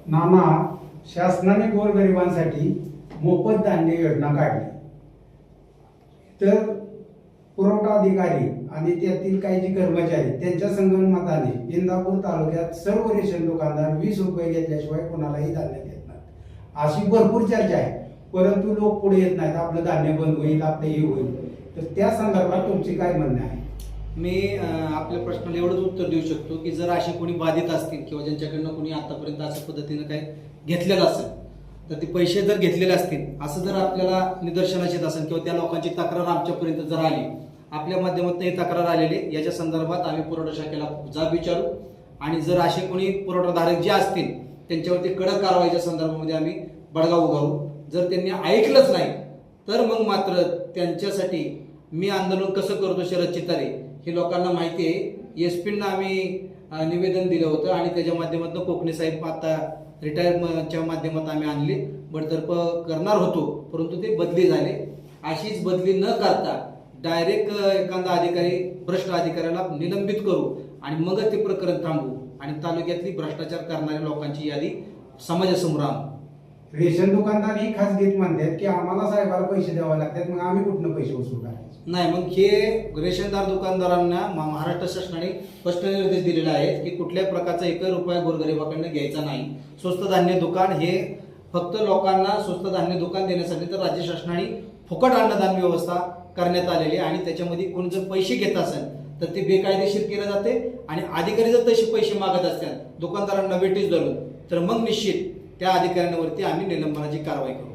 नाना, शासनाने गोरगरिबांसाठी मोफत धान्य योजना काढली, तर पुरवठा अधिकारी आणि त्यातील काही जे कर्मचारी त्यांच्या संगनमताने इंदापूर तालुक्यात सर्व रेशन दुकानदार 20 रुपये घेतल्याशिवाय कोणालाही धान्य देत नाहीत. अशी भरपूर चर्चा आहे, परंतु लोक पुढे येत नाहीत. आपलं धान्य बंद होईल, आपलं हे होईल. तर त्या संदर्भात तुमची काय म्हणणं आहे? मी आपल्या प्रश्नाला एवढंच उत्तर देऊ शकतो की जर असे कोणी बाधित असतील किंवा ज्यांच्याकडनं कोणी आतापर्यंत अशा पद्धतीनं काही घेतलेलं असेल, तर ते पैसे जर घेतलेले असतील असं जर आपल्याला निदर्शनास येत असेल किंवा त्या लोकांची तक्रार आमच्यापर्यंत जर आली, आपल्या माध्यमातून ही तक्रार आलेली, याच्या संदर्भात आम्ही पुरवठा शाखेला जाब विचारू आणि जर असे कोणी पुरवठाधारक जे असतील त्यांच्यावरती कडक कारवाईच्या संदर्भामध्ये आम्ही बडगा उगारू. जर त्यांनी ऐकलंच नाही तर मग मात्र त्यांच्यासाठी मी आंदोलन कसं करतो शरद चितारे हे लोकांना माहिती आहे. एसपींना आम्ही निवेदन दिलं होतं आणि त्याच्या माध्यमातून कोकणे साहेब आता रिटायरच्या माध्यमात आम्ही आणले, बडतर्फ करणार होतो, परंतु ते बदली झाले. अशीच बदली न करता डायरेक्ट एखादा अधिकारी भ्रष्ट अधिकाऱ्याला निलंबित करू आणि मग ते प्रकरण थांबवू आणि तालुक्यातली भ्रष्टाचार करणाऱ्या लोकांची यादी समाजासमोर आणू. रेशन दुकानदार ही खासगीत म्हणतात की आम्हाला साहेबाला पैसे द्यावे लागतात, मग आम्ही कुठनं पैसे वसूल करायचे? नाही, मग हे रेशनदार दुकानदारांना महाराष्ट्र शासनाने स्पष्ट निर्देश दिलेले आहेत की कुठल्याही प्रकारचा 1 रुपया गोरगरिबाकडनं घ्यायचा नाही. स्वस्त धान्य दुकान हे फक्त लोकांना स्वस्त धान्य दुकान देण्यासाठी तर राज्य शासनाने फुकट अन्नदान व्यवस्था करण्यात आलेली आहे आणि त्याच्यामध्ये कोणी जर पैसे घेत असेल तर ते बेकायदेशीर केले जाते आणि अधिकारी जर तसे पैसे मागत असतात दुकानदारांना वेटीस धरून, तर मग निश्चित त्या अधिकाऱ्यांवरती आम्ही निलंबनाची कारवाई करू.